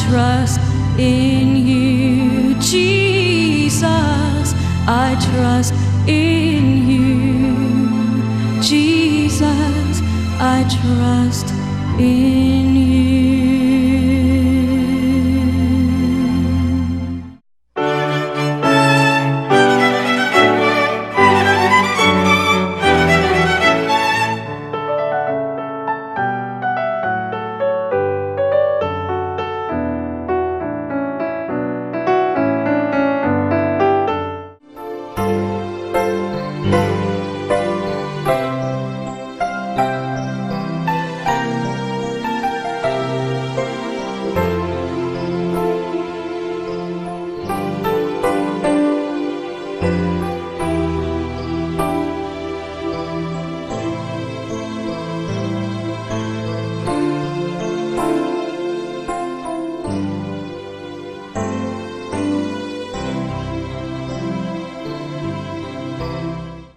trust in you, Jesus. I trust in you, Jesus. I trust in you.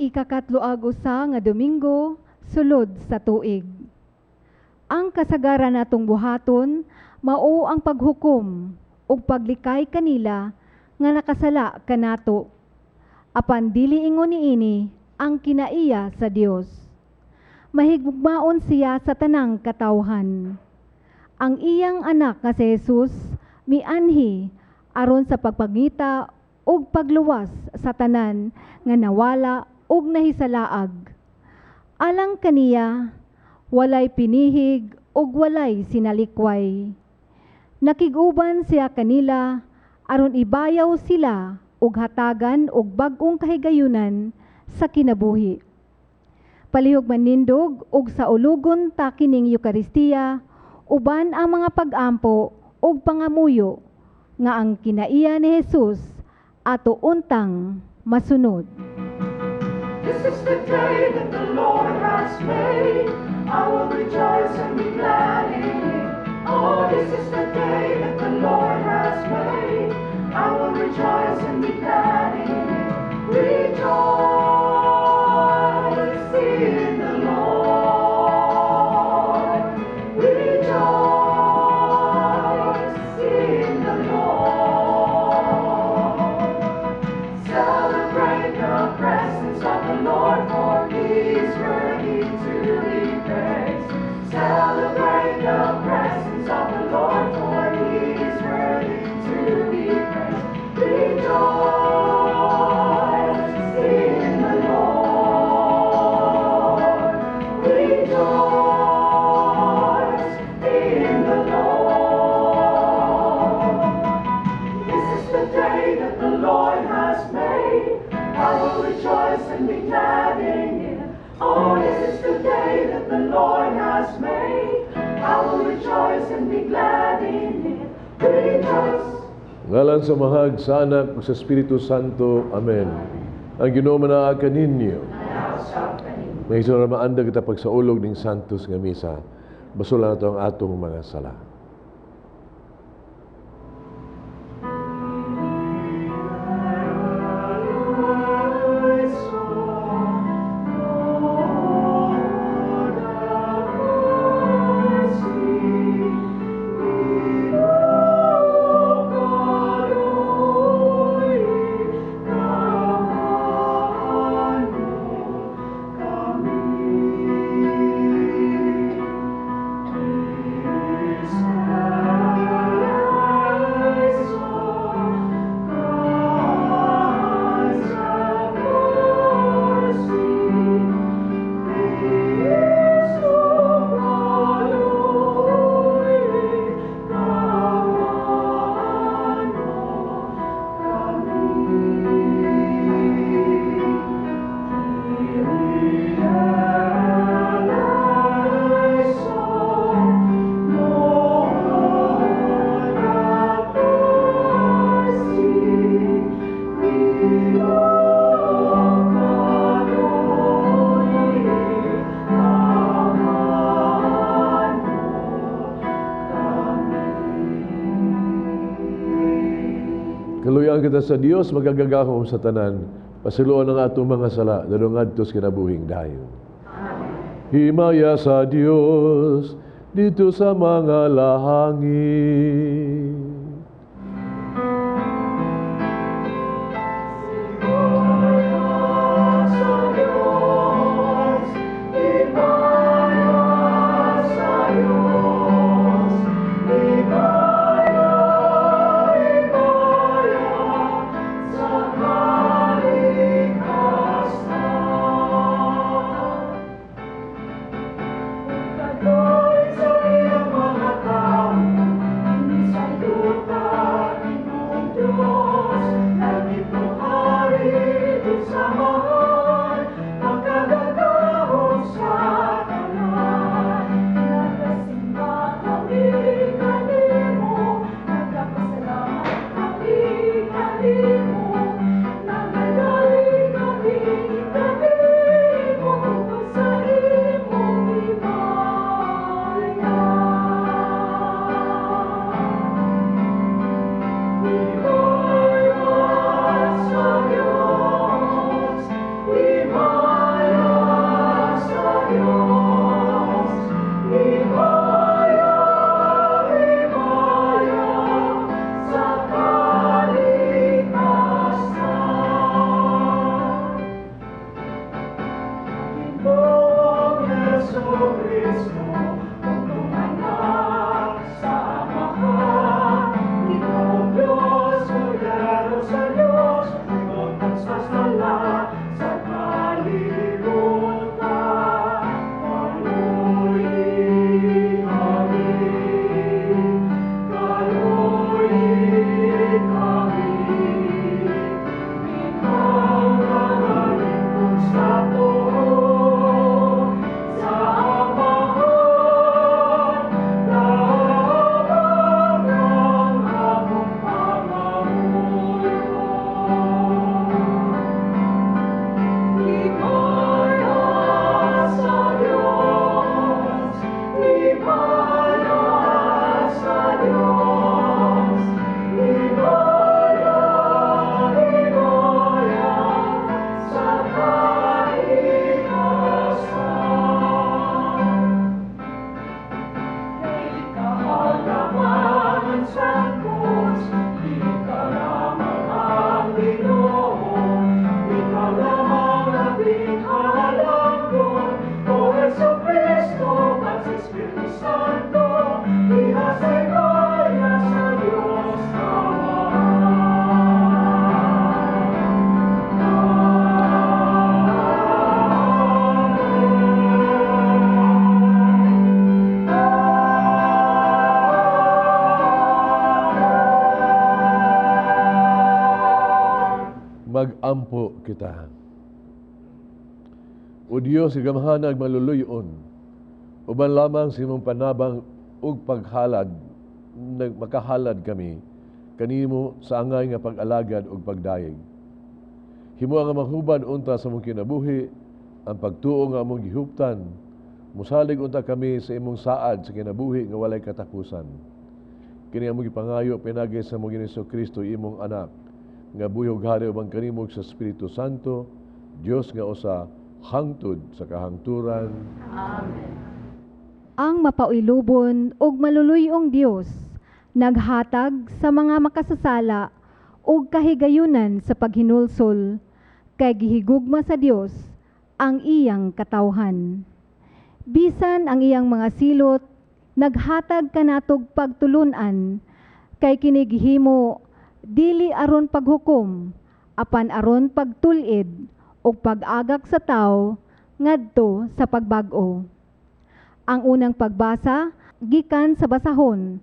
Ikakatloag usa nga Domingo, sulod sa tuig. Ang kasagaran natong buhaton, mao ang paghukom ug paglikay kanila nga nakasala kanato. Apan dili ingon niini ang kinaiya sa Dios. Mahigugmaon siya sa tanang katawhan. Ang iyang anak nga si Jesus mianhi aron sa pagpangita ug pagluwas sa tanan nga nawala ug nahisalaag. Alang kaniya, walay pinihig ug walay sinalikway. Nakiguban siya kanila aron ibayaw sila ug hatagan og bag-ong kahigayunan sa kinabuhi. Palihog manindog ug sa ulugon ta kining Eucharistia uban ang mga pag-ampo ug pangamuyo nga ang kinaiya ni Jesus ato untang masunod. This is the day that the Lord has made. I will rejoice and be glad in it. Oh, this is the day that the Lord has made. I will rejoice and be glad in it. Rejoice in the Lord. Rejoice in the Lord. Celebrate the presence of the Lord, for He is worthy to be praised. Celebrate the presence of the Lord, for He is worthy to be praised. Rejoice in the Lord. Rejoice in the Lord. This is the day that the Lord has made. I will rejoice and be glad in it. Oh, this is the day that the Lord has made. I will rejoice and be glad in it. Rejoice. Ngalan sa Mahag, sa Anak, ug sa Espiritu Santo. Amen. Ang Ginoo manaakan ninyo. May isang maanda kita pagsaulog ng Santos nga Misa. Basulan nato ang atong mga sala. Kaluyan kita sa Dios, magagagahom sa tanan, pasiluan ang atong mga sala, dalong adtos kinabuhing dayon. Himaya sa Dios, dito sa mga lahangin. kita. O Dios, igamahanag maluluyon, uban lamang sa imong panabang ug paghalad, makahalad kami, kanimo sa angay nga pag-alagad ug pagdayeg. Himo nga mahubad unta sa mong kinabuhi, ang pagtuo nga among gihuptan, musalig unta kami sa imong saad sa kinabuhi nga walay katapusan. Kini among gipangayo pinagi sa mong Ginoong Kristo imong anak, nga buyog hari ubang kanimo sa Espiritu Santo, Dios nga usa hangtod sa kahangturan. Amen. Ang mapailubon ug maluluyong Dios naghatag sa mga makasasala ug kahigayunan sa paghinulsol kay gihigugma sa Dios ang iyang katawhan. Bisan ang iyang mga silot naghatag kanatog pagtulunan kay kini gihimo dili aron paghukom apan aron pagtulid ug pag-agak sa tawo ngadto sa pagbag-o. Ang unang pagbasa gikan sa basahon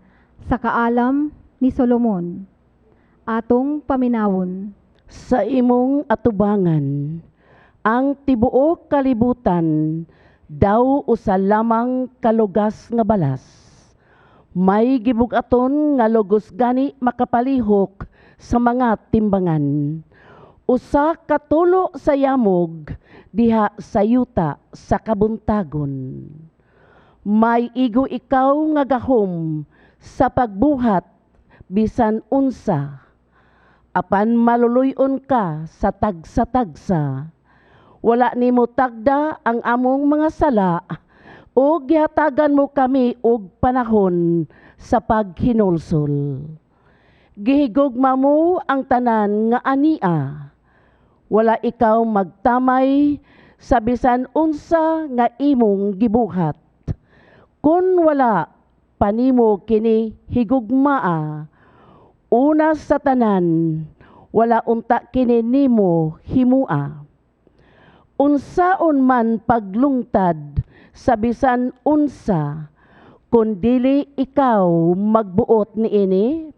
sa kaalam ni Solomon. Atong paminawon. Sa imong atubangan, ang tibuok kalibutan daw usa lamang kalugas nga balas. May gibugaton nga lugos gani makapalihok sa mga timbangan. Usa katulo sa yamog diha sa yuta sa kabuntagon. May igo ikaw nga gahom sa pagbuhat bisan unsa. Apan maluluyon ka sa tagsa-tagsa. Wala nimo tagda ang among mga sala o gihatagan mo kami og panahon sa paghinulsol. Gihigugma mo ang tanan nga ania. Wala ikaw magtamay sa bisan unsa nga imong gibuhat. Kun wala panimo kini higugmaa, una sa tanan, wala unta kini nimo himua. Unsaon man paglungtad sa bisan unsa, kun dili ikaw magbuot niini,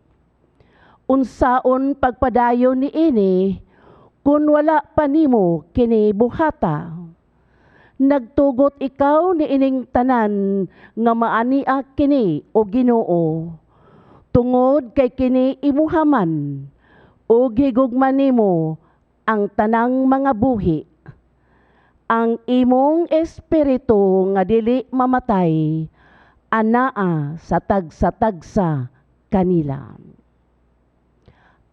unsaon pagpadayon niini, kun wala pa nimo kini buhata. Nagtugot ikaw ni ining tanan nga maania kini o Ginoo. Tungod kay kini imuhaman o higugman nimo ang tanang mga buhi. Ang imong espiritu nga dili mamatay, anaa sa tagsa-tagsa kanila.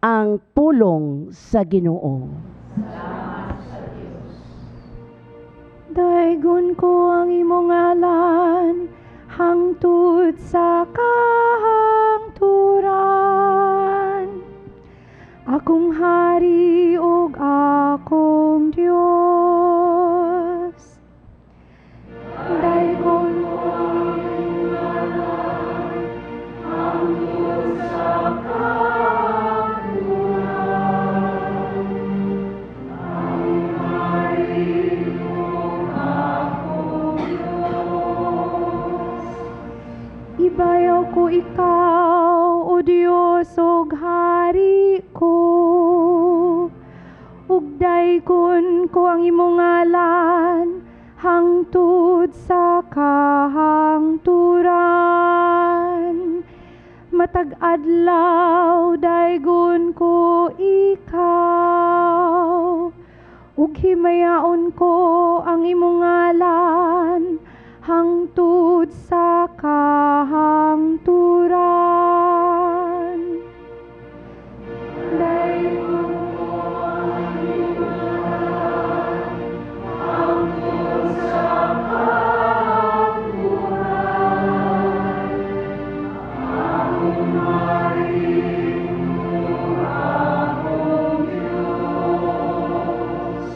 Ang pulong sa Ginoo. Daigon ko ang imong ngalan, hangtod sa kahangturan. Akong hari ug akong Dios. Daigon ko ang imong ngalan, hangtod sa kahangturan. Ang hari ibayaw ko ikaw, O Diyos, og hari ko. Ug daigon ko ang imong ngalan, hangtod sa kahangturan. Matag adlaw, daigon ko ikaw. Ug himayaon ko ang imong ngalan, hangtod sa kahangturan. Daigon ko ang imong ngalan, hangtod sa kahangturan. Akong hari ug akong Diyos.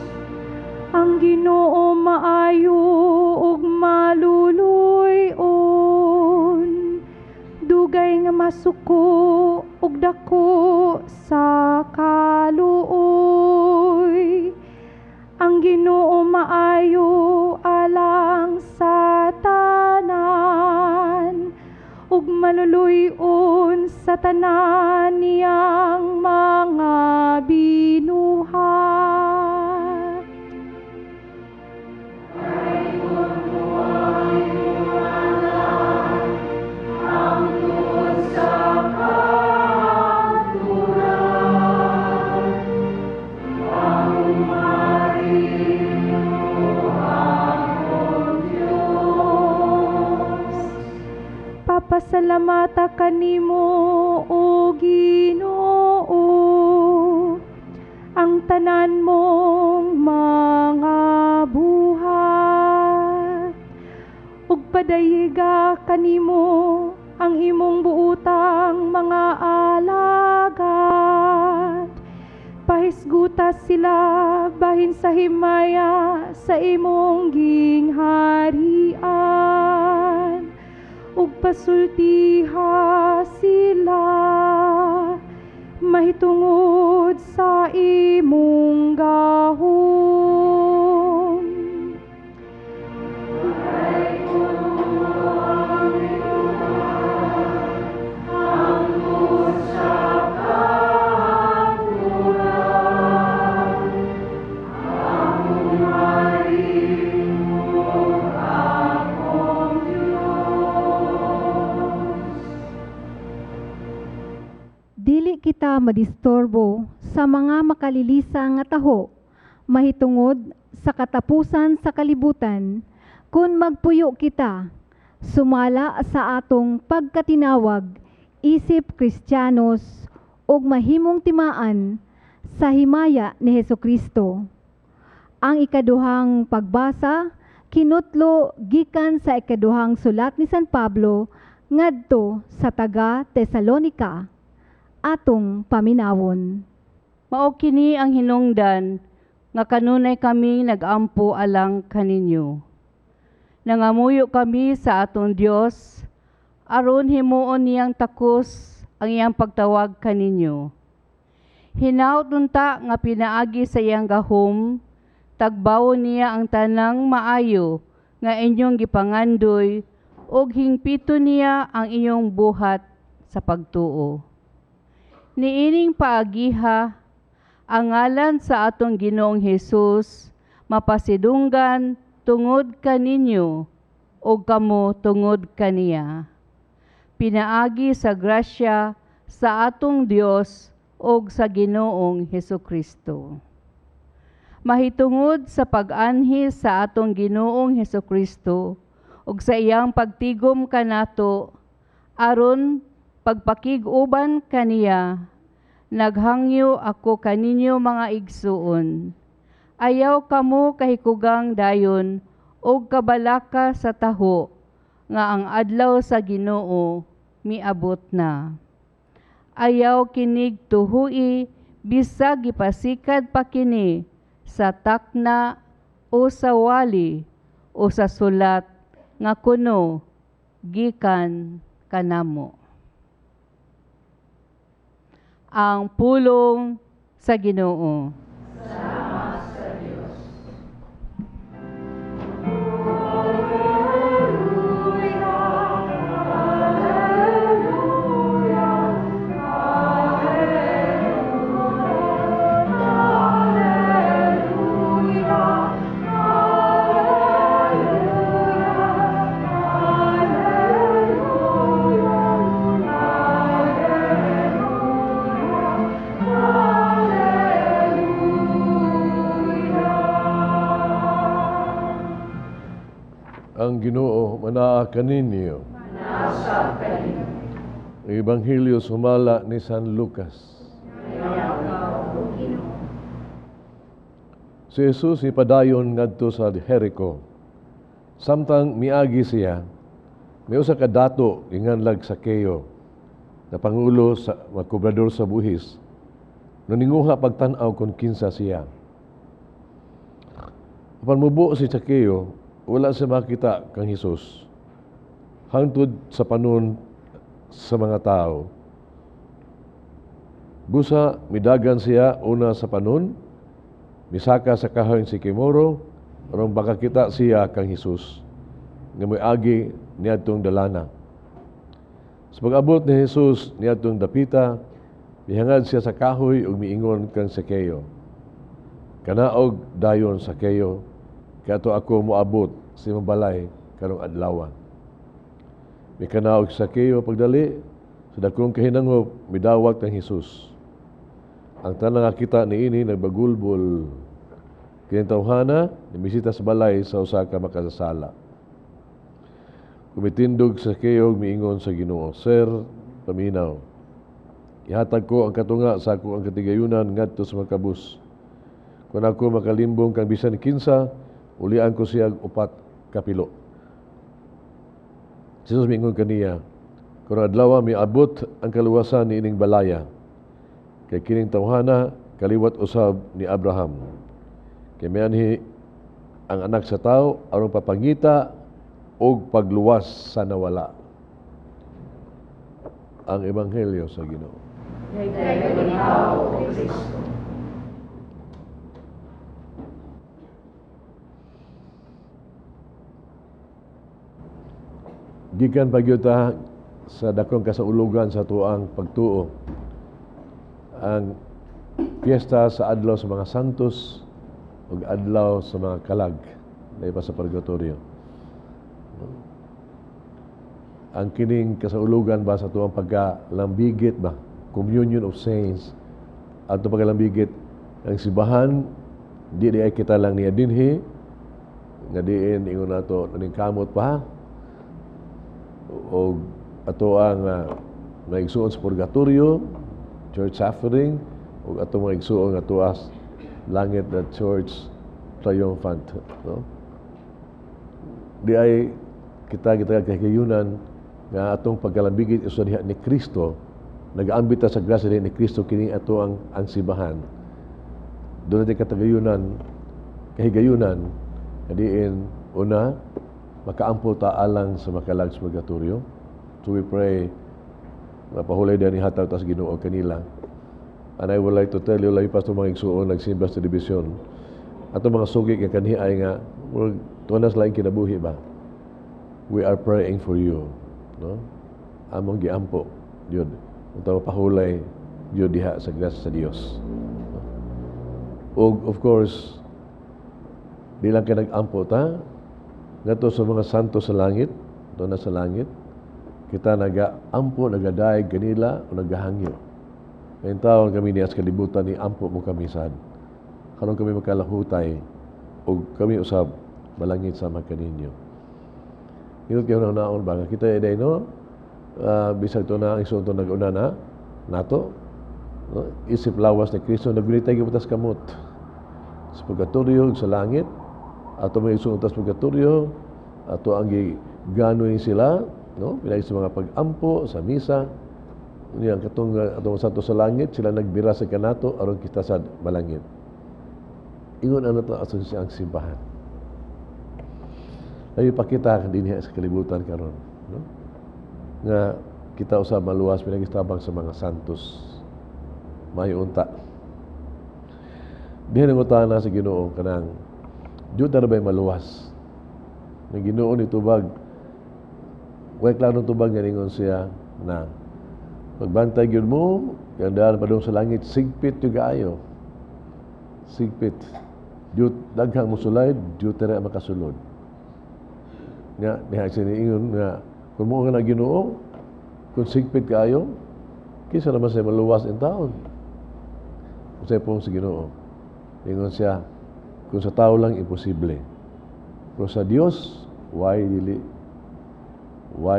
Ang Ginoo maayo ug maluluyon, dugay nga masuko ug dako sa kaluoy. Ang Ginoo maayo alang sa tanan, ug maluluyon sa tanan niyang mga binuhat. pasalamata kanimo o Ginoo, ang tanan mong mga buhat. Ug padayiga kanimo ang imong buutang mga alagad. Pahisguta sila bahin sa himaya sa imong gingharian. Ug pasultiha sila mahitungod sa imong gahom. Dili kita madisturbo sa mga makalilisa nga taho, mahitungod sa katapusan sa kalibutan, kung magpuyo kita, sumala sa atong pagkatinawag, isip Kristiyanos, ug mahimong timaan sa himaya ni Hesukristo. Ang ikaduhang pagbasa, kinutlo gikan sa ikaduhang sulat ni San Pablo, ngadto sa taga Tesalonica, atong paminawon. Mao kini ang hinungdan nga kanunay kami nagampo alang kaninyo. Nangamuyo kami sa atong Dios aron himuon niyang takos ang iyang pagtawag kaninyo. Hinaut unta nga pinaagi sa iyang gahom, tagbawo niya ang tanang maayo nga inyong gipangandoy ug hingpito niya ang inyong buhat sa pagtuo. Niining paagiha, ang ngalan sa atong Ginoong Hesus, mapasidunggan tungod kaninyo o kamo tungod kaniya. Pinaagi sa grasya sa atong Dios o sa Ginoong Hesukristo. Mahitungod sa pag-anhi sa atong Ginoong Hesukristo ug sa iyang pagtigom kanato aron pagpakig-uban kaniya, naghangyo ako kaninyo mga igsuon. Ayaw kamo kahikugang dayon o kabalaka sa taho, nga ang adlaw sa Ginoo miabot na. Ayaw kinig tuhui, bisag gipasikad pa kini sa takna o sa wali o sa sulat nga kuno gikan kanamo. Ang pulong sa Ginoo. Salamat sa Diyos. Ang Ginoo manaa kaninyo. Nasa kaninyo. Ang Ebanghelyo sumala ni San Lucas. Si Jesus ipadayon ngadto sa Jericho. Samtang miagi siya, may usa ka dato inganlag Sakeo, na pangulo sa magkobrador sa buhis. Naninguha pagtan-aw kung kinsa siya. Apan mubo si Sakeo, wala siya makita kang Jesus. Hangtod sa panon sa mga tao. Busa, midagan siya una sa panon, misaka sa kahoy si Kimoro, aron baka kita siya kang Jesus, nga may agi niadtong dalana. Sa pag-abot ni Jesus niadtong dapita, mihangad siya sa kahoy ug miingon kang Sakeo, kanaog dayon Sakeo, kato ako moabot sa mabalay karong adlaw. May kanaog Sakeo pagdali, sa dakong kahinangop midawat ng Jesus. Ang tanang nakita niini nagbagulbol. Kini tawhana nimisita sa balay sa usa ka makasasala. Kumitindog sa kayog miingon sa Ginoo, Sir, paminaw. Ihatag ko ang katunga sa ako ang katigayunan ngadto sa makabus. Kung ako makalimbong kang bisan kinsa, ulian ko siya upat kapilo. Jesus miingon kaniya, kung adlaw miabot ang kaluwasan ni ining balaya, kay kining tawhana kaliwat usab ni Abraham. Kay mianhi ang anak sa tao aron papangita og pagluwas sa nawala. Ang ebanghelyo sa Ginoo. Gikan pagyuta sa dakong kasaulugan sa tuang pagtuo. Ang piyesta sa adlaw sa mga santos ug adlaw sa mga kalag dahil pa sa purgatorio. Ang kining kasaulugan ba sa tuang pagkalambigit ba, communion of saints, at pagkalambigit ang sibahan di ay kita lang niya dinhi nga diin ingon nato ning kamot pa o ato ang maigsuon sa purgatorio, church suffering, o ato maigsuon nga tuas langit na church triumphant, no? Di ay kita kahigayunan nga atong pagkalambigit iso diha ni Kristo, nagaambita sa grasya ni Kristo kini ato ang sibahan. Doon natin kahigayunan, kadiin una makaampo ta alang sa makalag sa purgatorio. So we pray mapahulay din ihataw ta sa Ginoo kanila. And I would like to tell you, lahi pa sa mga igsuon nagsimba sa division, ato mga sugi nga kanhi ay nga tunas laing kinabuhi ba, we are praying for you, no? Among giampo jud unta mapahulay jud diha sa grasya sa Dios. Og of course di lang ka nag-ampo ta ngadto sa mga santo sa langit, doon na sa langit kita nag-ampo, nagadaig kanila o naghahangyo. Ngayon taon kami ni as kalibutan ni ampo mo kami sad. Karon kami makalahutay o kami usab malangit sama kaninyo. Inot kayo na naon ba? Kita eday no? Bisag to na ang isun to nag-una na nato. No? Isip lawas ni Kristo nagunitay gibutas kamot. Sa purgatorio sa langit ato may isun tas purgatorio ato ang ganoy sila, no? Pinay sa mga pag-ampo sa misa. Yan katong atong santo sa langit sila nagbira sa kanato aron kita sa malangit. Ingon ano to ason siya ang simbahan. Ay pakita dinhi sa kalibutan karon, no? Nga kita usab maluwas pinagistabang sa mga santos. May unta. Diha nang utana sa Ginoo kanang jud na bay maluwas. Nga Ginoo ni tubag. Way klaro tubag nga ningon siya na pagbantay gyud mo, gandaan pa doon sa langit, sigpit yung kaayo. Sigpit. Jud daghang musulay, jud tere makasulod. Nga, diha siniingon nga, kung mo nga na Ginoo, kung sigpit kaayo, kisa naman siya maluwas in taon. Kung siya pong si Ginoo. Ingon siya, kung sa tao lang, imposible. Pero sa Dios, why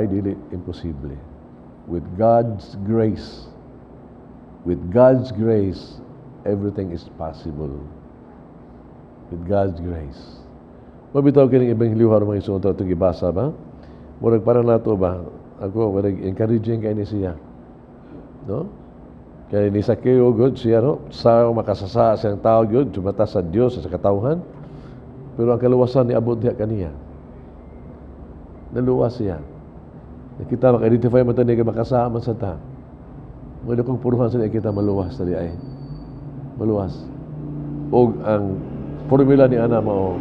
dili imposible? With God's grace, everything is possible. With God's grace. Mabitaw kining ebanghelyo harong mga isunod itong ibasa ba? Murag para nato ba? Ako, murag encouraging kayo ni siya. No? Kaya ni Sakeo, good siya, no? Sa makasasa siyang tao, good, sumata sa Diyos, sa katauhan. Pero ang kaluwasan ni abot diha kaniya. Naluwas siya. Kita maka-identify man tani ka makasama sa ta. Wala kong puruhan sa kita maluwas tali ay. Maluwas. Og ang formula ni ana mao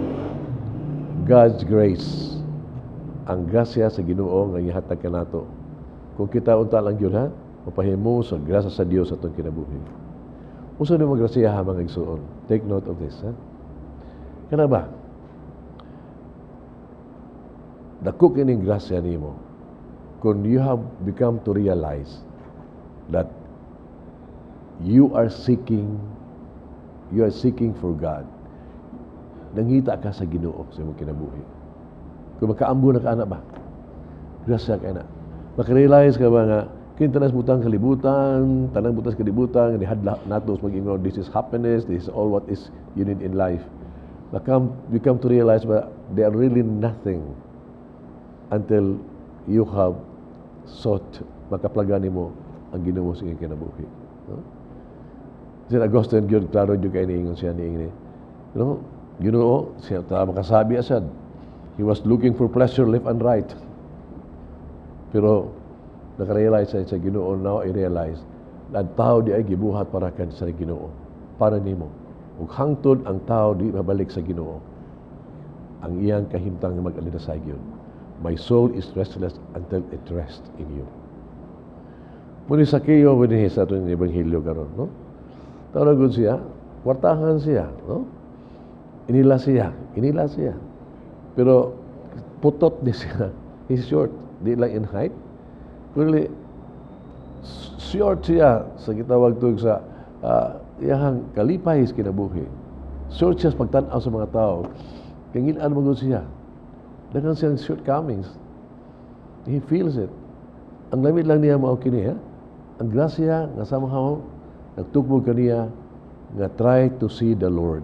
God's grace. Ang grasya sa Ginoo nga ihatag kanato. Kung kita unta lang gyud ha, mapahimo sa grasya sa Dios atong kinabuhi. Usa ni magrasya ha mga igsuon. Take note of this, ha. Kana ba? Dako kining grasya nimo. Kung you have become to realize that you are seeking for God, nangita ka sa Ginoo sa imong kinabuhi. Kung makaambo na ka ana ba? Grasya kay na. Makarealize ka ba nga, kintanas butang kalibutan, tanang butas kalibutan, ni hadla nato mag-ingon, this is happiness, this is all what is you need in life. We come to realize that they are really nothing until you have sought, makaplagan mo ang Ginoo sa iyong kinabuhi. No? Sir Augustine, yun, klaro yun kayo niingon siya niingon. Ginoo, siya makasabi asad. He was looking for pleasure left and right. Pero, nakarealize sa Ginoo, now I realize na ang tao di ay gibuhat para kan sa Ginoo, para nimo. Ug hangtod ang tao di mabalik sa Ginoo, ang iyang kahimtang mag-alina sa Giyon. My soul is restless until it rests in you. Muni sa kiyo, muni sa itong ebanghelyo karon, no? Tawagod siya, kwartahan siya, no? Inila siya. Pero putot di siya. He's short, di lang in height. Really, short siya sa gitawag tuig sa iyang kalipay is kinabuhi. Short siya sa pagtanaw sa mga tao. Kangilaan mo siya. Dagan siyang shortcomings. He feels it. Ang lamit lang niya mao kini, ha? Ang grasya nga somehow nagtugmog kaniya nga try to see the Lord.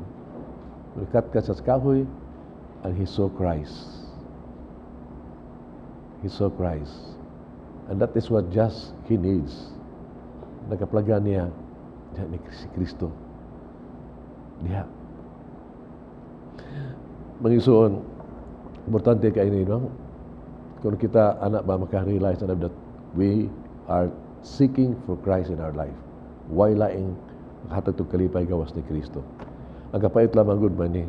Likat ka sa kahoy and he saw Christ. He saw Christ. And that is what just he needs. Nakaplagan niya ni si Kristo. Diha. Mangisuon, importante kayo no? Kung kita anak ba maka-realize that we are seeking for Christ in our life. Why laing hatag itong kalipay gawas ni Kristo. Ang kapait lamang good money.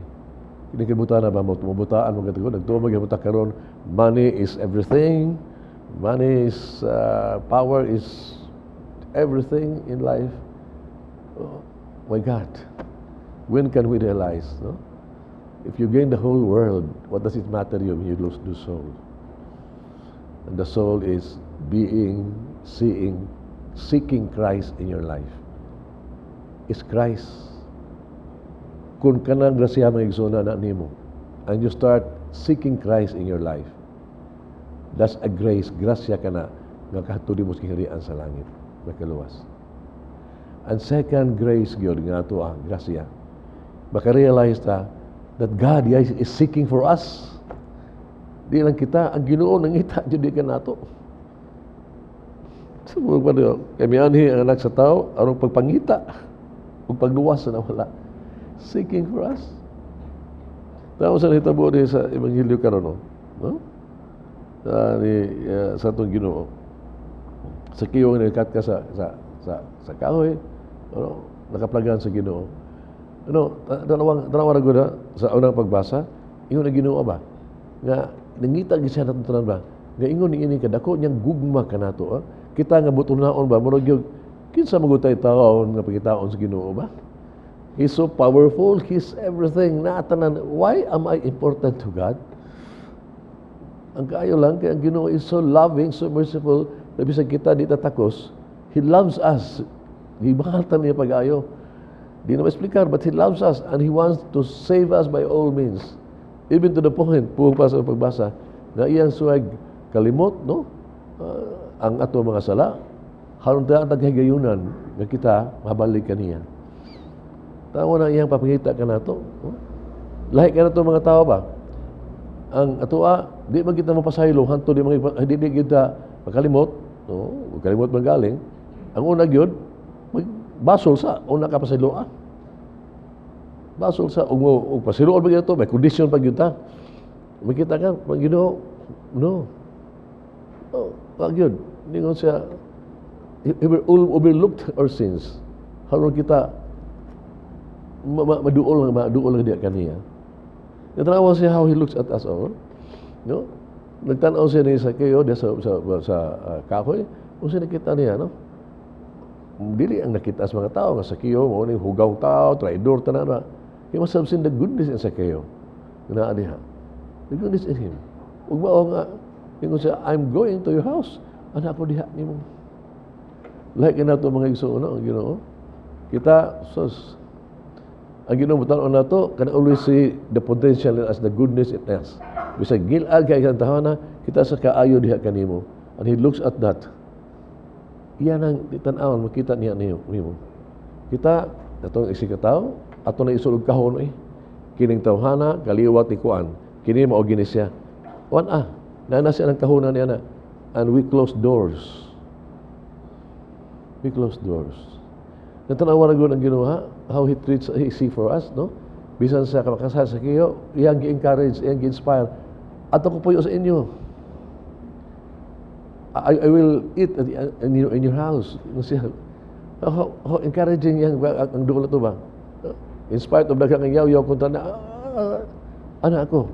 Kinikibutan na ba mo, tumubutaan mo katagod, nagtuwa magkibuta karon, money is everything, money is, power is everything in life. Oh my God, when can we realize, no? If you gain the whole world, what does it matter you when you lose the soul? And the soul is being, seeking Christ in your life. Is Christ. Kung ka nang grasya mga igsuna na nimo, and you start seeking Christ in your life, that's a grace, grasya ka na, nga kahatuli mo sa kahirian sa langit, makaluwas. And second grace, gyud nga ito grasya. Maka-realize ta, that God is seeking for us. Di lang kita, ang Ginoo nangita, di ka nato. Sumulong pa doon, kami anhi ang anak sa tao, arong pagpangita, o pagluwas na wala. Seeking for us. Tapos sa hitabo ni sa Ebanghelyo karon, no? Sa itong Ginoo. Sa kiyong nilikat ka sa kahoy, ano, nakaplagan sa Ginoo. Ano, dalawang ragoda sa unang pagbasa, ingon na Ginoo ba? Nga, nangita siya natin tanan ba? Nga ingon ni ini kadako niyang gugma ka nato, kita nga butunaon ba? Murag yung, kinsa magutay taon nga pagkitaon sa Ginoo ba? He's so powerful, He's everything. Naatanan, why am I important to God? Ang kaayo lang, kaya ang Ginoo is so loving, so merciful, na bisag kita di tatakos, He loves us. Di mahaltan niya pag-ayo. Di na ma-explicar, but He loves us and He wants to save us by all means. Even to the point, puwag pa sa pagbasa, na iyang suwag kalimot, no? Ang ato mga sala, haron tayo ang taghigayunan na kita mabalik kaniya. Tawa na iyang papangita ka na ito. No? Lahi ka na ito mga tao ba? Ang atua, di man kita mapasaylo, hanto di kita makalimot, no? Kalimot magaling. Ang una gyud, basol sa una ka pasayloan. Basol sa ug pasiluon ba gyud may condition pag gyud ta. Makita ka pag Ginoo, no. Oh, pag gyud, ningon siya overlooked our sins. Haron kita maduol lang diya kaniya. Natanawa siya how He looks at us all. No? Nagtanaw siya ni sa kayo sa kahoy. Kung siya nakita niya, no? Dili ang nakita sa mga tao nga sa kayo, mo ni hugaw tao, traidor tanan na. He must have seen the goodness in sa kayo. Naa diha. The goodness in Him. Ug mao nga ingon siya, I'm going to your house. Ana ko diha nimo. Like na to mga igsoon, no? Ginoo. Kita sus ang Ginoo butan na to, can always see the potential as the goodness it has. Bisag gilad kay kang tahana, kita sa kaayo diha kanimo. And he looks at that. Iyan ang tanawan, makita niya nimo. Kita, atong isikataw, ato na isulog kahon kining tawhana, kaliwat ni kuan. Kini mao gini siya. Nana siya ng kahunan niya na. And we close doors. We close doors. Natanawa na gud ang Ginoo, how he treats, he see for us, no? Bisan sa kamakasal sa kiyo, iyang gi-encourage, iyang gi-inspire. Ato ko puyo sa inyo. I will eat in your house. How encouraging yang ang dulo to ba? In spite of daghang yaw-yaw kung tanda, anak ako,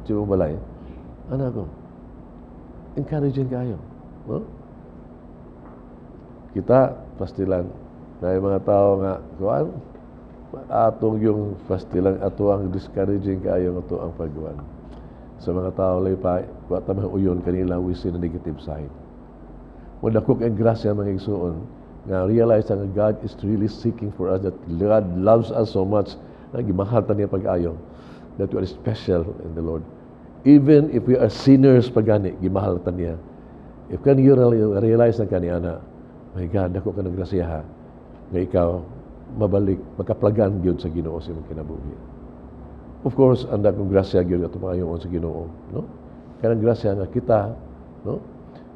siya balay, anak ako. Encouraging kayo. No? Kita, pastilan, na yung mga tao nga, kuan, atong yung pastilan, ato ang discouraging kayo, ato ang pagkuan. Sa mga tao, laypay, wala tamang uyon kanila, we see the negative side. Madakok ang grasya mga igsuon, nga realize nga God is really seeking for us, that God loves us so much, na gimahal ta niya pag-ayo, that we are special in the Lord. Even if we are sinners pagani, gimahal ta niya. If can you realize na kaniana, my God, dako ka ng grasya ha, nga ikaw, mabalik, makaplagan gyud sa Ginoo sa imong kinabuhi. Of course, anda kong grasya gyud ato maayon sa Ginoo, no? Kanang grasya nga kita, no?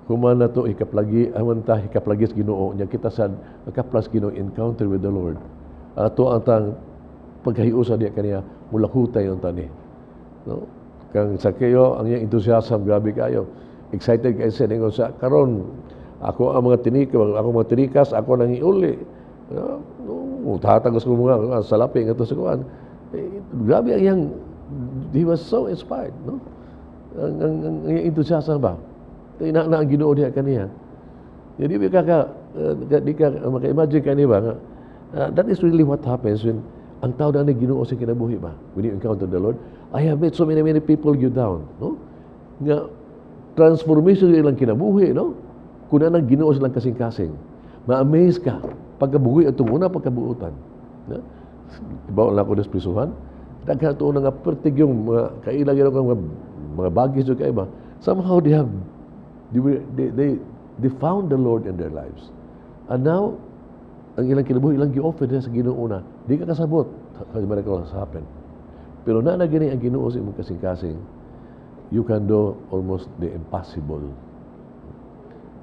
Human na to ikaplagi, awan ta ikaplagi sa Ginoo, nya kita sad makaplas Ginoo encounter with the Lord. Ato ang tang pagkahiusa diya kaniya mula hutay ang tani. No? Kang sa kayo ang iyang enthusiasm grabe kayo. Excited kayo sa ningon sa karon. Ako ang mga tinikas, ako nang iuli. Tatagos ko mga salapi nga to sa kuan. Grabe ang iyang, he was so inspired, no? Ang iyang enthusiasm ba? Na ang Ginoo diha kaniya. Jadi di ka maka-imagine kaniya ba nga, that is really what happens when ang tao na Ginoo sa kinabuhi ba? When you encounter the Lord, I have met so many people you down, no? Nga transformation ilang kinabuhi, no? Kuna nang Ginoo silang kasing-kasing. Ma-amaze ka pagkabuhi atong una pagkabuutan. No? Ibaw lang ko des prisuhan. Daghan to nga pertig yung mga kailang mga bagis jo kay ba. Somehow they found the Lord in their lives. And now, ang ilang kinabuhi, ilang gi-offer sa Ginoo una. Di ka kasabot. How miracles happen. Pero na gani ang Ginoo sa imong kasing-kasing, you can do almost the impossible.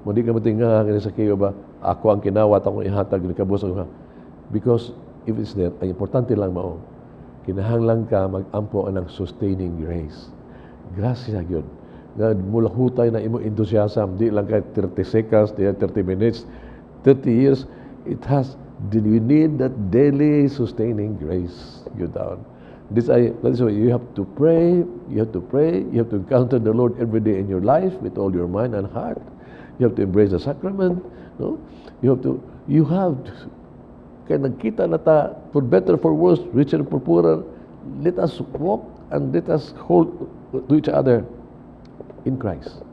Mo di ka matinga kani sa kayo ba, ako ang kinawat, ako ihatag ni kabus ako. Because if it's there, ang importante lang mao, kinahanglan ka mag-ampo ng sustaining grace. Grasya gyud. Nga mula hutay na imo enthusiasm, di lang kay 30 seconds, di 30 minutes, 30 years, we need that daily sustaining grace. Go down. That's why you have to pray, you have to encounter the Lord every day in your life with all your mind and heart. You have to embrace the sacrament, no? You have to, kaya nagkita na ta, for better, for worse, richer, for poorer, let us walk and let us hold to each other in Christ.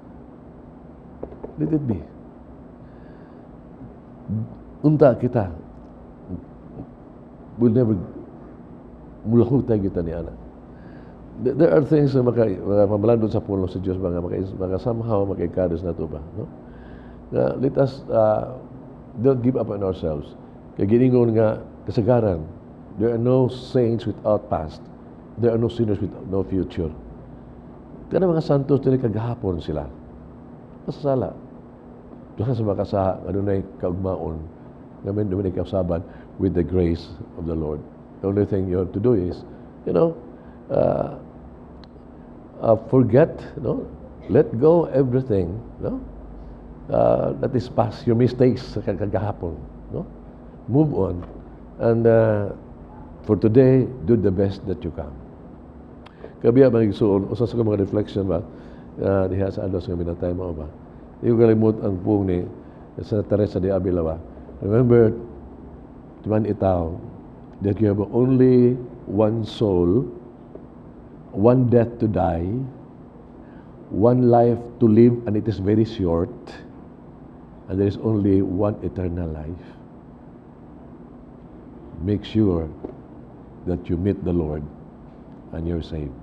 Let it be. Unta kita, we'll never mulahutay kita ni Ana. There are things na mamalandon sa puno sa Diyos, mga somehow maka-encourage na ito ba? No? Let us don't give up on ourselves. Kaya giningon nga kasagaran, there are no saints without past. There are no sinners with no future. Kaya mga santos nila kagahapon sila. Kasasala. Diyan sa mga kasaha, adunay kaugmaon, namin dumini kausaban with the grace of the Lord. The only thing you have to do is, forget, let go everything, that is past, your mistakes sa kagahapon, move on, and for today, do the best that you can. Kabiya mga igsuon, usa sa mga reflection ba, diha sa alos nga minatay mo ba, di ko kalimut ang pung ni Santa Teresa de Avila ba. Remember, timan itaw, that you have only one soul, one death to die, one life to live, and it is very short, and there is only one eternal life. Make sure that you meet the Lord and you're saved.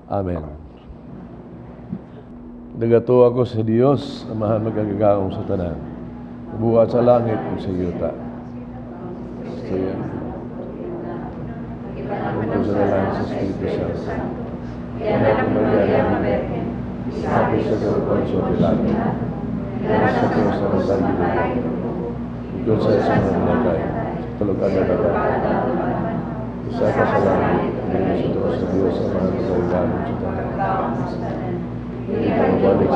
Amen. Nagato ako sa Dios, amahan magagagaong sa tanan. Buhat sa langit ug sa yuta. Siya. Ito sa dalang sa Espiritu Santo. Anak ng Maria na Virgen, sabi sa Ponsyo Pilato, sa Diyos na matagin ito sa mga binatay, tulugan na dapat. Isa ka sa langit, hindi sa Diyos sa mga magagagaong sa tanan. Hindi ka mabalik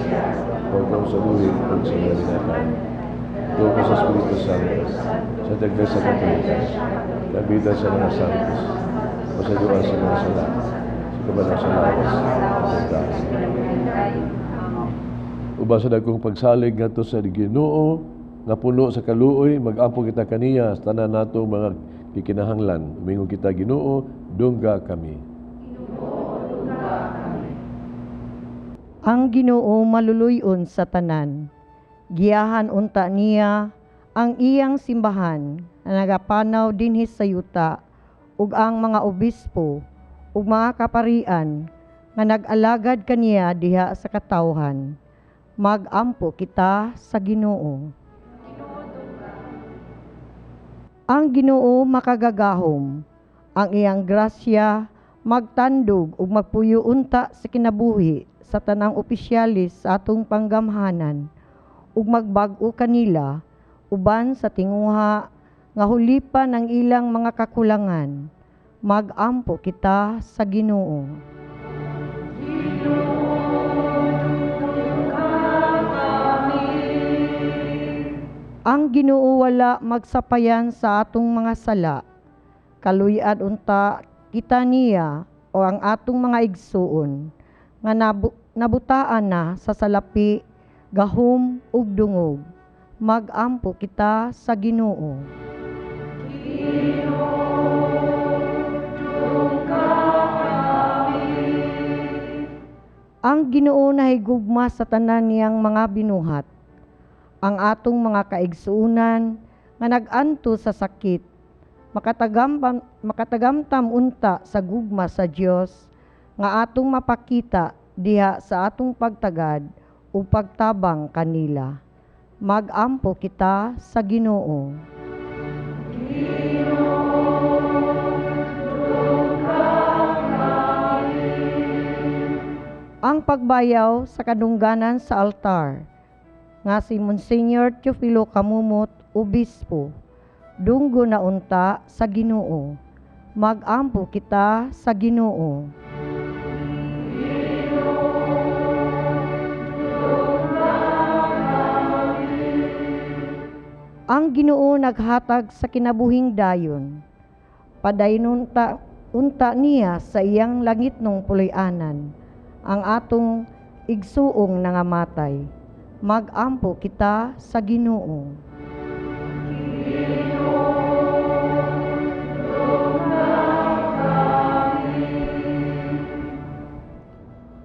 siya, huwag kang saluhin kung sa mga binatay. Ito ka sa Espiritu Santo, sa dagdag sa Katolika, kabita sa mga santos, masaluan sa mga sala, sa kabanang salawas, uban sa dagkong pagsalig nga to sa Ginoo, nga puno sa kaluoy, mag-ampo kita kaniya sa tanan natong mga kikinahanglan. Umingon kita Ginoo, dungga kami. Ang Ginoo maluluyon sa tanan. Giyahan unta niya ang iyang simbahan na nagapanaw dinhi sa yuta ug ang mga obispo ug mga kaparian nga nag-alagad kaniya diha sa katawhan. Mag-ampo kita sa Ginoo. Ang Ginoo makagagahom, ang iyang grasya magtandog ug magpuyo unta sa kinabuhi sa tanang opisyalis sa atong panggamhanan ug magbag-o kanila uban sa tinguha nga hulipan ang ilang mga kakulangan. Mag-ampo kita sa Ginoo. Ang Ginoo wala magsapayan sa atong mga sala. Kaluy-an unta kita niya o ang atong mga igsuon nga nabutaan na sa salapi, gahom ug dungog. Mag-ampo kita sa Ginoo. Ang Ginoo nahigugma sa tanan niyang mga binuhat. Ang atong mga kaigsuunan nga nag-anto sa sakit, makatagamtam unta sa gugma sa Dios nga atong mapakita diha sa atong pagtagad o pagtabang kanila. Mag-ampo kita sa Ginoo. Ang pagbayaw sa kadungganan sa altar nga si Monsignor Teofilo Camumot, Obispo, dunggo na unta sa Ginoo. Mag-ampo kita sa Ginoo. Ang Ginoo naghatag sa kinabuhing dayon. Padaynon unta niya sa iyang langitnong puloy-anan ang atong igsuong nangamatay. Mag-ampo kita sa Ginoo.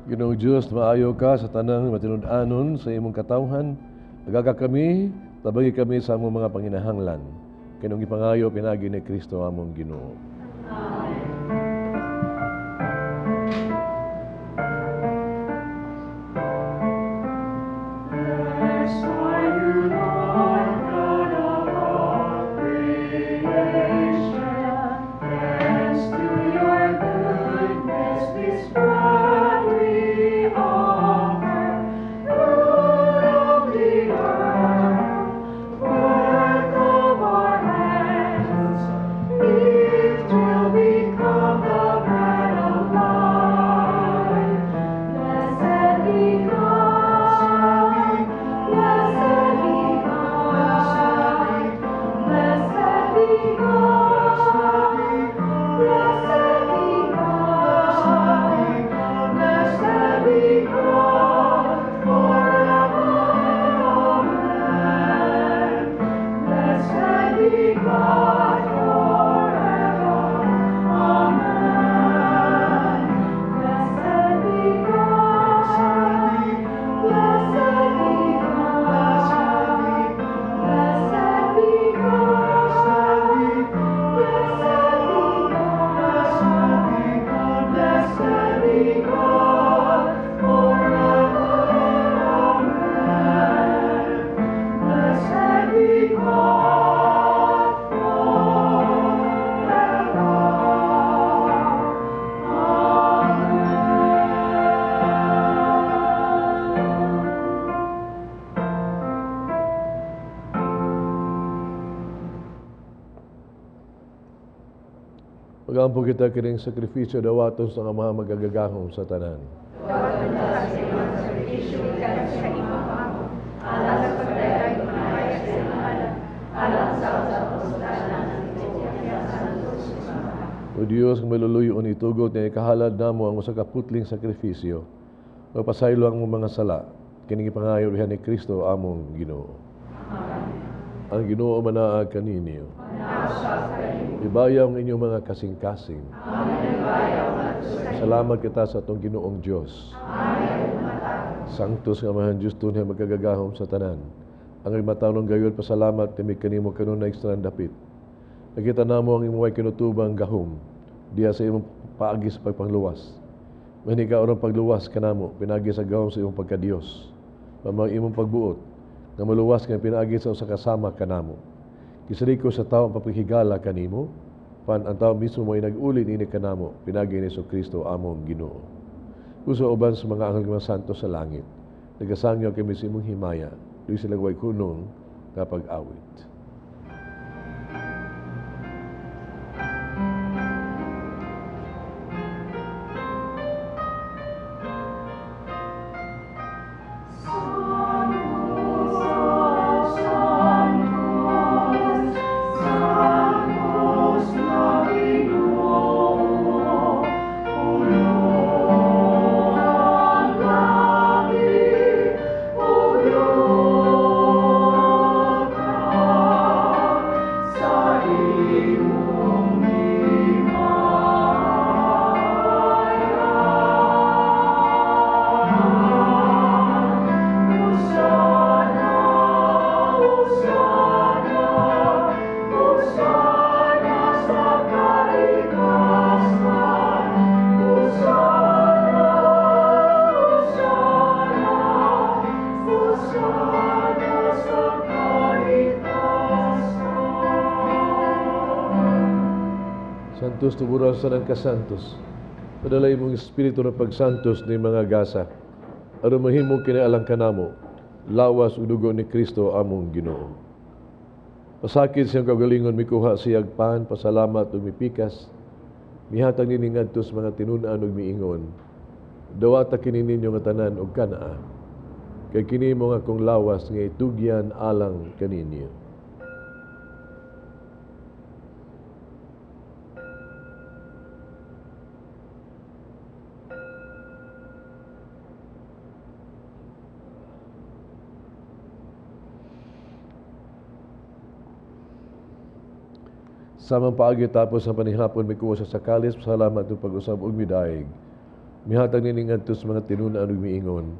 Ginoong Diyos, maayo ka sa tanang matinud-anon sa imong katawhan. Agaga kami, tabagi kami sa among mga panginahanglan. Kinong ipangayo pinagi ni Kristo among Ginoo. Lift Magampo kita kining sakripisyo dawaton sa mga magagagahom sa tanan. O Diyos, kung maluluyon itugot na ikahalad namo ang usa ka putling sakripisyo, magpasaylo ang mga sala, kining ipangayo diha ni Kristo among Ginoo. Ang Ginoo manaag kaninyo. Ibayaw ang inyong mga kasing-kasing. Salamat kita sa atong Ginoong Diyos. Sanctus nga mahan Diyos tunay magkagagahom sa tanan. Ang imatanong gayon pasalamat timi kanimo kanunay ekstrang dapit. Nakita namo ang imong kinutubang gahom diya sa imong paagi sa pagpangluwas. Mani ka orong pagluwas kanamo pinagi sa gahom sa imong pagka-Dios. Pamang imong pagbuot nga maluwas nga pinagi sa usa kasama kanamo. Kisariko sa tao ang paghigala kanimo, pan ang tao mismo mo'y nag-uli ini kanamo, pinagi ni Kristo among Ginoo. Uso uban sa mga anghel mga santo sa langit, nagasangyo kami sa imong himaya, doon silang way kunong nga pag-awit. Santos tuburan sa ng kasantos. Padalay mong espiritu ng pagsantos ni mga gasa. Aron mahimong kinaalang kanamo, lawas ug dugo ni Kristo among Ginoo. Pasakit siyang kagalingon mikuha siyag pan, pasalamat ug mipikas. Mihatag nini ngadto sa mga tinun-an ug miingon. Dawata kini ninyo nga tanan ug kanaa. Kay kini mo nga kong lawas nga itugyan alang kaninyo. Samang paagi tapos ang panihapon may kuha sa sakalis, salamat ng pag-usab ug midaig. Mihatag nini ngadto sa mga tinun-an ug miingon.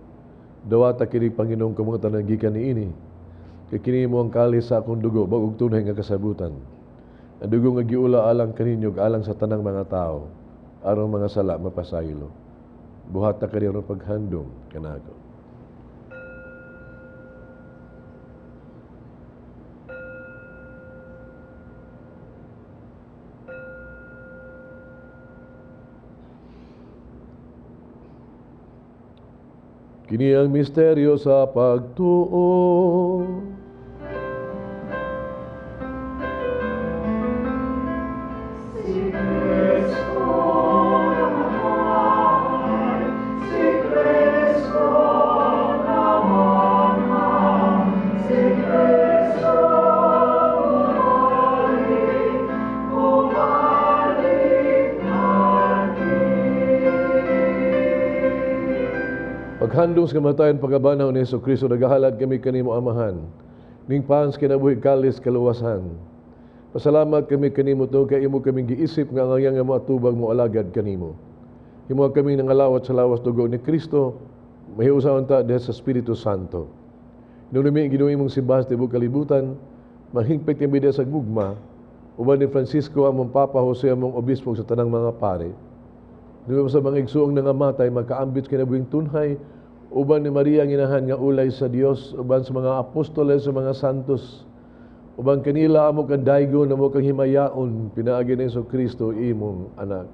Dawata kini Panginoong kamutan ng gikan niini. Kay kini mo ang kalis sa akong dugo bagog tunay nga kasabutan. Ang dugo nga giula alang kaninyo alang sa tanang mga tao, aron mga sala mapasaylo. Buhat ta kani aron paghandom kanako. Kini ang misteryo sa pagtuo. Si Kristo naman, si Kristo naman, si Kristo bumalik natin. Paghandong sa kamatayan pagkabanaw ni Kristo nagahalad kami kanimo amahan. Ning pans kinabuhi kalis kaluwasan. Pasalamat kami kanimo to kay imo kaming giisip nga ang nga matubag mo alagad kanimo. Himo kami nangalawat sa lawas dugo ni Kristo, mahiusaon ta diha sa Espiritu Santo. Nunumi Ginoo imong simbahas tibuok kalibutan, mahingpit kami diha sa gugma, uban ni Francisco among Papa Jose among obispo sa tanang mga pare. Nunumi sa mga igsuong nangamatay magkaambit kinabuhing tunhay, uban ni Maria ang inahan nga ulay sa Dios, uban sa mga apostoles sa mga santos. Ubang kanila amo kang daygon amo kang himayaon pinaagi ni Kristo imong anak.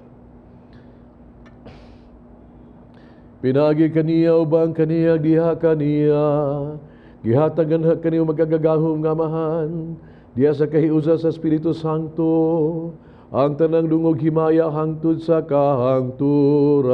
Pinaagi kaniya ubang kaniya diha kaniya. Gihatagan kaniya magagagahom nga mahan diha sa kahiusa sa Espiritu Santo. ang tanang dungog himaya hangtod sa kahangturan.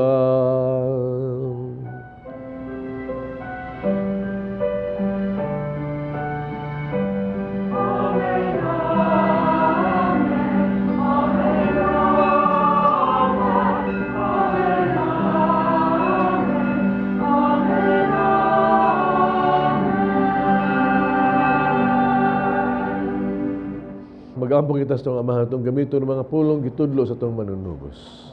Mag-ampong kita sa itong amahan, itong gamito ng mga pulong gitudlo sa itong manunubos.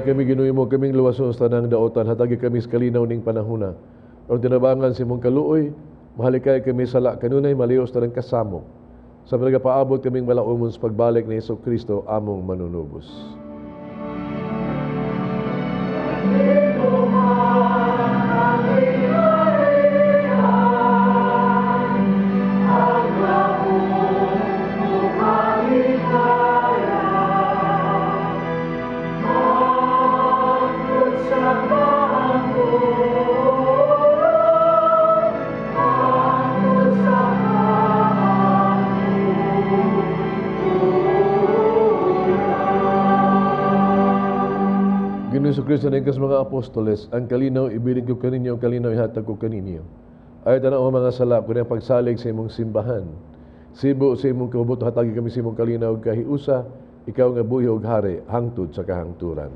Kami ginuwi mo kaming luwason sa tanang daotan, hatagi kami sa kalinaw ning panahuna. Ang tinabangan si mong kaluoy, mahalikay kami sala kanunay maliyos tanang kasamo. Sa nagapaabot kaming malaumon sa pagbalik ni Hesus Kristo among manunubos. Ginoong Kristo na ikas mga apostoles, ang kalinaw ibilig ko kaninyo, ang kalinaw ihatag ko kaninyo. Ay tanaw mga salap, kung ang pagsalig sa imong simbahan. Sibo sa imong kabubuto, hatagi kami sa imong kalinaw kahiusa, ikaw nga buhi og hari, hangtod sa kahangturan.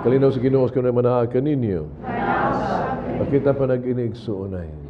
Kalinaw sa Ginoo ko na manaha kaninyo. Pakita pa nag-inig suunay. Oh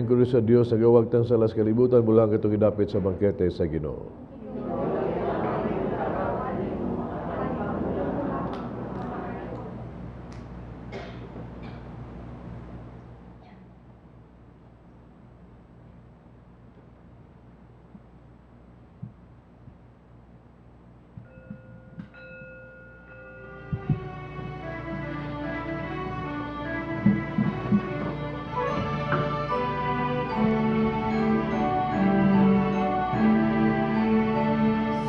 ko rin sa Dios sa gawag tang salas kalibutan bulang katong idapit sa bangkete sa Ginoo.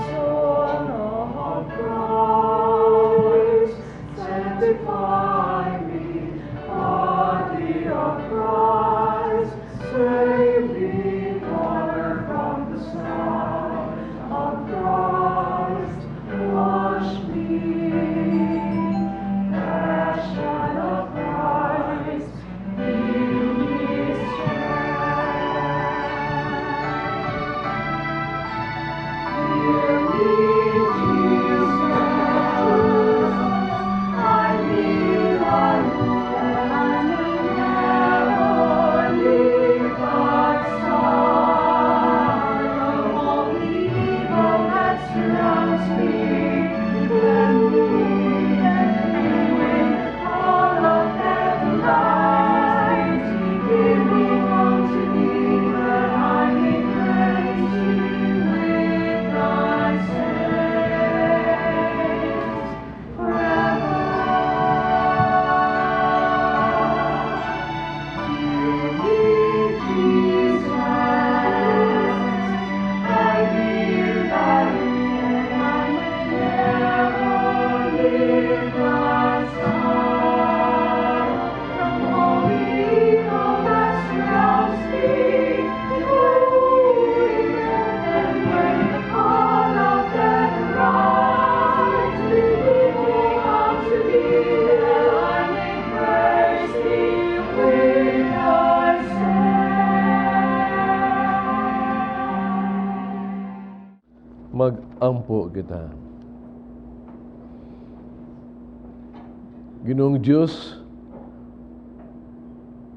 Son of Christ, sanctify me. Body of Christ, save me. Water from the Son of Christ, wash me. Passion of Christ, give me strength. Hear me, Jesus, I need thy hand, never leave thy side. From all evil that surrounds me, cleanse me, and when the call of heaven lies, give me unto thee, that I may praise thee with thy saints forever. Hear me, Jesus, I hear thy hand, never leave thy side. From all evil that surrounds me, hallelujah. And when the call of death arrives, lead me unto thee, that I may praise thee with thy saints. Mag-ampo kita. Ginoong Diyos,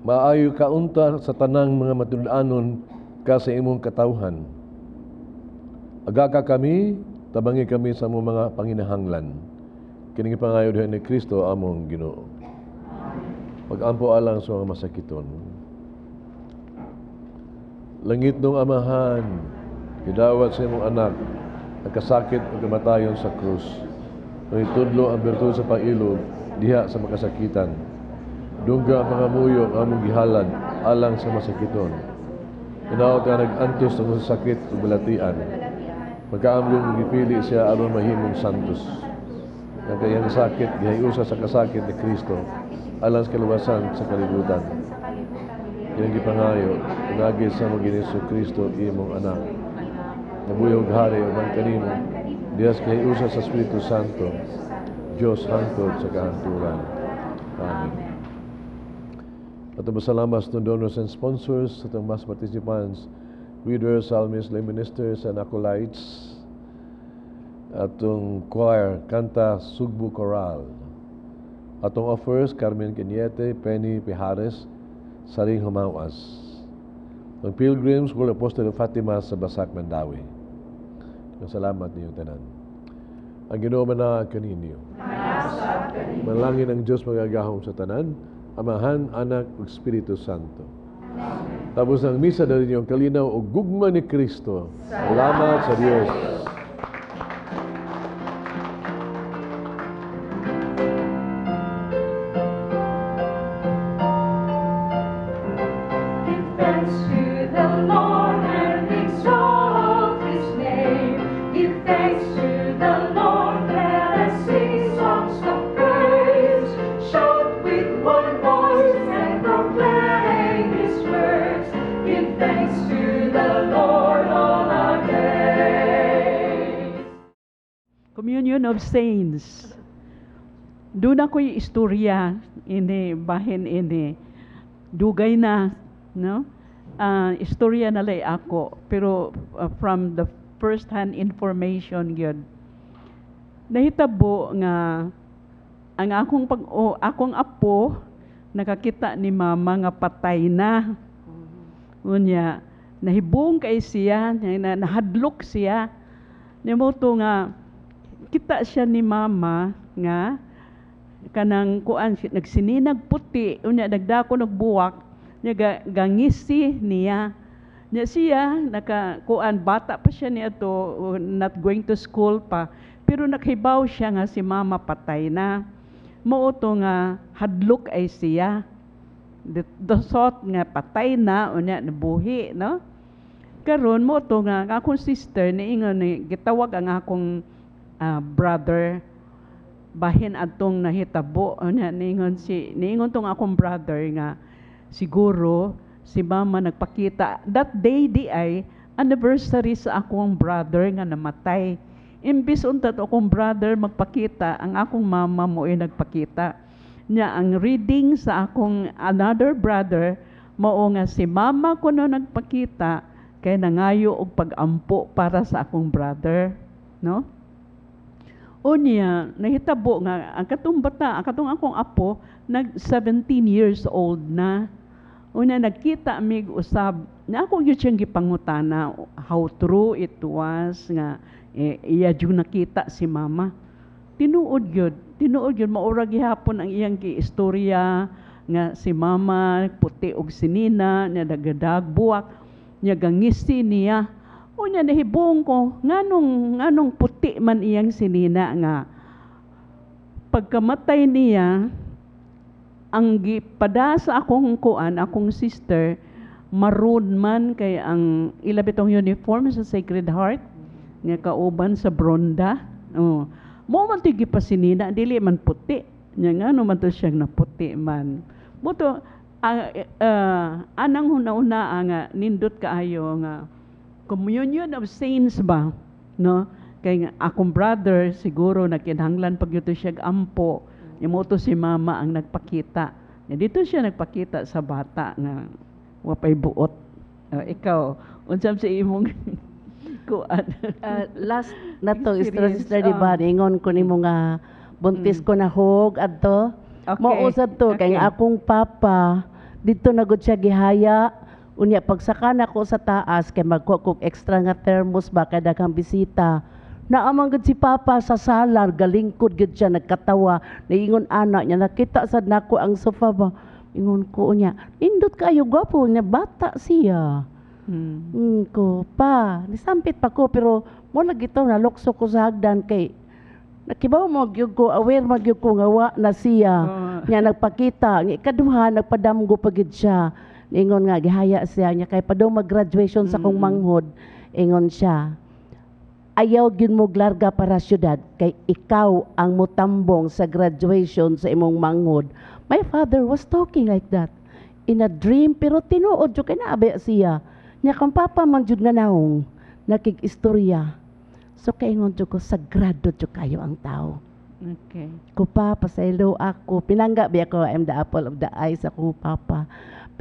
maayo kaunta sa tanang mga matulaanon ka sa imong katawhan. Aga ka kami, tabangi kami sa among mga panginahanglan. Kining pangayo diha ni Kristo among Ginoo. Pag-ampo alang sa mga masakiton. Langit nung amahan, gidawat sa imong anak, nagkasakit o kamatayon sa krus. Nung itudlo ang bertud sa pangilog, diha sa makasakitan. Dungga ang mga muyo ang among gihalad, alang sa masakiton. Inaot ka nag-antos ng sakit o balatian. Magkaamlong gipili siya aron mahimong santos. Ang kayang sakit, gihayusa sa kasakit ni Kristo, alang sa kaluwasan sa kalibutan. Yan gipangayo, inagi sa mga Giniso Kristo, imong anak. Nabuyog hari o man kanimo, diyas gihayusa sa Espiritu Santo, Diyos hangtod sa kahanturan. Amen. Atong pasalamat sa donors and sponsors, atong mas participants, readers, psalmists, lay ministers, and acolytes, atong choir, kanta, Sugbo Choral. Atong offers, Carmen Cañete, Penny Pijares, Saring Humawas. Ang pilgrims, School Apostle of Fatima sa Basak, Mandawi. Salamat niyo tanan. Ang Ginoo na kaninyo. Manalangin ang Diyos magagahom sa tanan, Amahan, Anak, ug Espiritu Santo. Tapos ang misa dali niyo ang kalinaw o gugma ni Kristo. Salamat sa Diyos. Give thanks to the Lord and exalt His name. Give thanks to the Lord, let us sing songs of praise. Shout with one voice and proclaim His words. Give thanks to the Lord all our days. Communion of Saints. Doon ako'y istorya ini bahin ini. Dugay na, no? Istorya na lay ako, pero from the first-hand information gyud. Nahitabo nga ang akong apo nakakita ni mama nga patay na. Unya, nahibong kay siya, nahadlok siya. Nimuto nga, kita siya ni mama nga, kanang kuan, nagsininag puti, unya nagdako nagbuwak, niya gangisi niya. Niya siya, kuan, bata pa siya niya to, not going to school pa, pero nakahibaw siya nga si mama patay na. Mauto nga, hadlok ay siya. Dosot nga patay na, unya nabuhi, no? Karon mo to nga akong sister niingon ni gitawag ang akong brother bahin adtong nahitabo unya niingon tong akong brother nga siguro si mama nagpakita that day di ay anniversary sa akong brother nga namatay. Imbis unta to akong brother magpakita, ang akong mama mo ay nagpakita. Nya ang reading sa akong another brother mao nga si mama ko no nagpakita kay nangayo og pag-ampo para sa akong brother, no? Unya nahitabo nga ang katong bata, ang katong akong apo nag 17 years old na. Unya nagkita mig usab na ako gyud siyang gipangutana how true it was nga iya jud nakita si mama. Tinuod gyud maura gihapon ang iyang giistorya nga si mama puti og sinina nya dagadag buwak nya gangisi niya. Unya nahibong ko nganong puti man iyang sinina nga pagkamatay niya ang gipada sa akong kuan, akong sister maroon man kay ang ilabitong uniform sa Sacred Heart nga kauban sa Bronda. Oh. Mo man tigi pasinina dili man puti. Nya ngano man to siyang naputi man. Buto anang huna-una nga nindot kaayo nga communion of saints ba, no? Kay nga akong brother siguro nakinahanglan pag yuto siya ampo, imo to si mama ang nagpakita. Dito siya nagpakita sa bata nga wapay buot. Ikaw, unsam sa imong kuan? Last na to, Sister Diba, ingon ko nimo nga buntis ko na hog adto. Okay. Mausad to, kay Okay. akong papa, dito na gud siya gihaya. Unya, pagsaka na ko sa taas, kay magkuha kog extra nga thermos ba, kay daghang bisita. Naamang gud si papa sa salar, galingkod gud siya, nagkatawa. Naingon anak niya, nakita sad nako ang sofa ba. Ingon ko niya, indot kayo gwapo niya, bata siya. Ko, pa, nisampit pa ko, pero mo lagi ito, nalokso ko sa hagdan kay nakibaw mo gyud ko, aware mo gyud ko nga wa na siya. Nya nagpakita, nga ikaduha nagpadamgo pagid siya. Ingon nga gihaya siya niya kay padaw mag-graduation sa kong manghod. Ingon siya, ayaw gyud mo glarga para syudad kay ikaw ang mutambong sa graduation sa imong manghod. My father was talking like that in a dream, pero tinuod jud kay naabi siya. Nya kang papa man jud nga naong nakig-istorya. So kaingon jud ko, sagrado jud kayo ang tao. Okay. Ko pa, pasaylo ako. Pinangga biya ko, I'm the apple of the eye sa kong papa.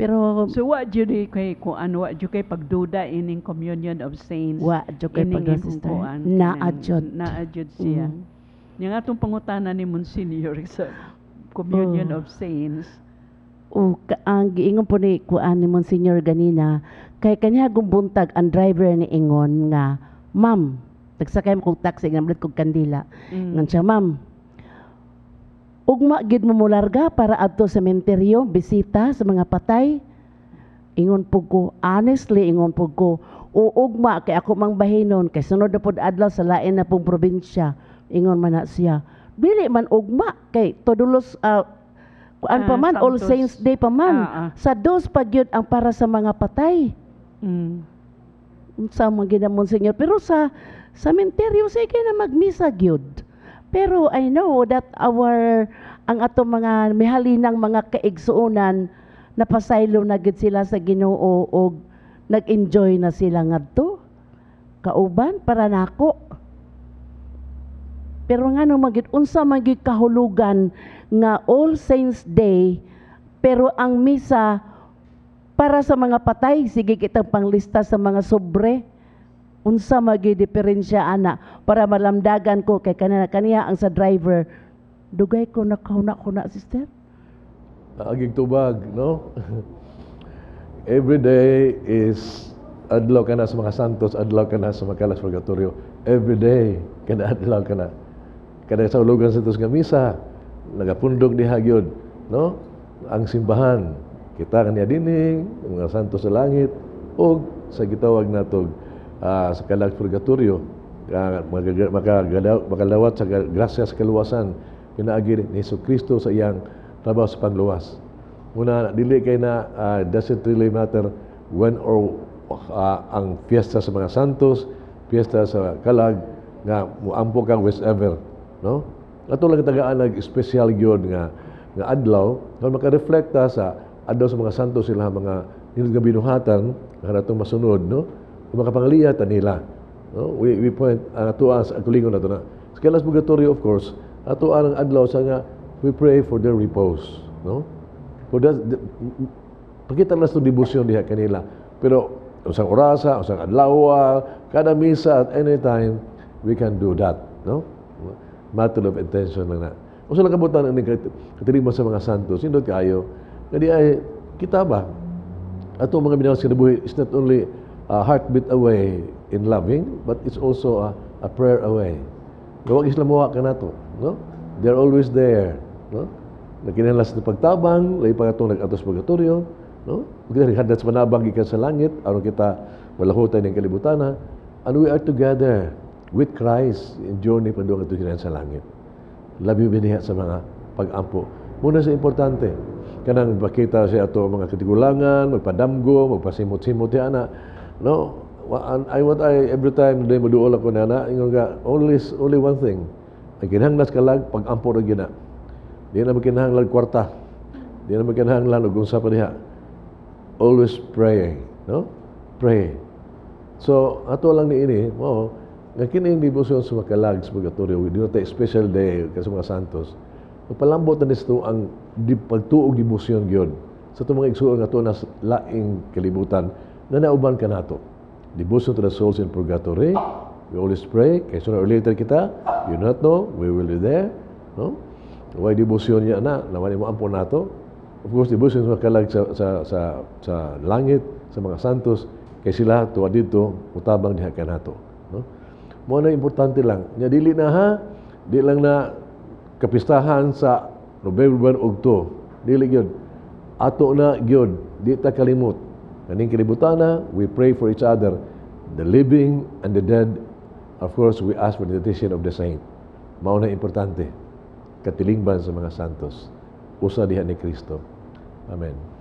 Pero, So wa jud kay kuan, wa jud kay pagduda ining communion of saints. wa, jud kay Ining pagod, imong sister. kuan, Naadjod. naadjod siya. Mm. Yang atong pangutana ni Monsignor sa communion of saints. O, ang giingon po ni kuan ni Monsignor ganina, kay kanya gumbuntag ang driver ni Ingon nga, Ma'am, nagsakay mo kong taxi, ngamlit kong kandila. Ngan siya, Ma'am, ugma gid mo mularga para adto sa sementeryo, bisita sa mga patay. Ingon po ko, honestly, ingon po ko, ugma kay ako mang bahinon, kay sunod na po adlaw sa lain na pong probinsya. Ingon man na siya, dili man ugma, kay todulos, kuan pa man, All Santos. Saints Day pa man. Sa dos pagyud ang para sa mga patay. Sa mga ginamon Senyor. Pero sa sementeryo, sige na magmisa gyud. Pero I know that ang ato mga mihalinang mga kaigsuonan, napasaylo na gid sila sa Ginoo o nag-enjoy na sila ngadto. Kauban para nako. Pero nga no magid unsa magid kahulugan nga All Saints Day, pero ang misa para sa mga patay, sige kitang panglista sa mga sobre. Unsa magi diferensya ana para malamdagan ko kay kaniya ang sa driver. Dugay ko na sister. Aging tubag, no? every day is adlaw ka na sa mga santos, adlaw ka na sa mga kalas purgatorio. Every day, kada adlaw ka na. Kada sa ulugan sa tos nga misa, nagapundog ni hagyod, no? Ang simbahan, kita kaniya dining, mga santos sa langit, o sa gitawag natog sa kalas purgatorio, makalawat sa grasya sa kaluwasan, pinaagi ni Jesucristo sa iyang trabaho sa pangluwas. Muna, dili kay na doesn't really matter when or ang fiesta sa mga santos, fiesta sa kalag, nga muampo kang wherever, no? Ato lang tagaan nag-special gyud nga adlaw, nga makareflekta sa adlaw sa mga santos sila mga nilid nga binuhatan nga natong masunod, no? Kung makapangaliyat nila, no? We point ato as agtulingon nato na. Sa kalas purgatorio, of course, ato ang adlaw sa nga we pray for their repose, no? For that, pakita na sa devotion diha kanila. Pero usang orasa, usang adlaw, kada misa at any time, we can do that, no? Matter of intention lang na. Usa lang kabutan ang katilingban sa mga santos, indot kayo, nga di ay kita ba? Ato mga binawas kinabuhi is not only a heartbeat away in loving, but it's also a prayer away. Gawag islamuha ka na to, no? They're always there, no? Nagkinahanglan sa pagtabang, lahi pa itong nag-atos purgatorio, no? Kita naghadat sa manabang ikan sa langit, aron kita malahutan ng kalibutana, and we are together with Christ in journey panduang ito sa langit. Labi biniha sa mga pag-ampo. Muna sa importante, kanang bakita siya ato mga katigulangan, magpadamgo, magpasimot-simot ana, no? Every time day maduol ako na ingon nga, only one thing. Ang kinahanglas kalag, pag-ampo na gina. Di na makinahanglan kwarta. Di na makinahanglan og unsa pa diha. Always praying, no? Pray. So, ato lang ni ini, nga kining devotion sa makalag sa purgatorio, we do not take special day kasi mga santos. Magpalambot na nisto ang pagtuog devotion gyud sa itong mga igsuon nga to na laing kalibutan na nauban ka nato. Devotion to the souls in purgatory. We always pray. Kaya sooner or later kita, you not know, we will be there, no? Why devotion niya na, naman mo ampon nato. Of course, devotion sa makalag sa langit, sa mga santos, kay sila tuwa dito, utabang diha ka nato, no? Mo na importante lang, nya dili na ha, di lang na kapistahan sa November ug to. Dili gyud. Ato na gyud, di ta kalimot. Kaning kilibutana, we pray for each other, the living and the dead. Of course, we ask for the intercession of the saint. Mao na importante. Katilingban sa mga santos. Usa diha ni Kristo. Amen.